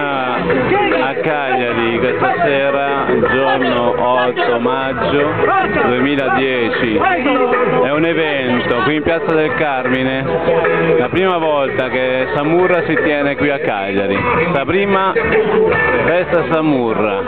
a Cagliari questa sera, il giorno 8 maggio 2010. È un evento qui in Piazza del Carmine, la prima volta che Samurra si tiene qui a Cagliari. Sabrina Festa Samurra.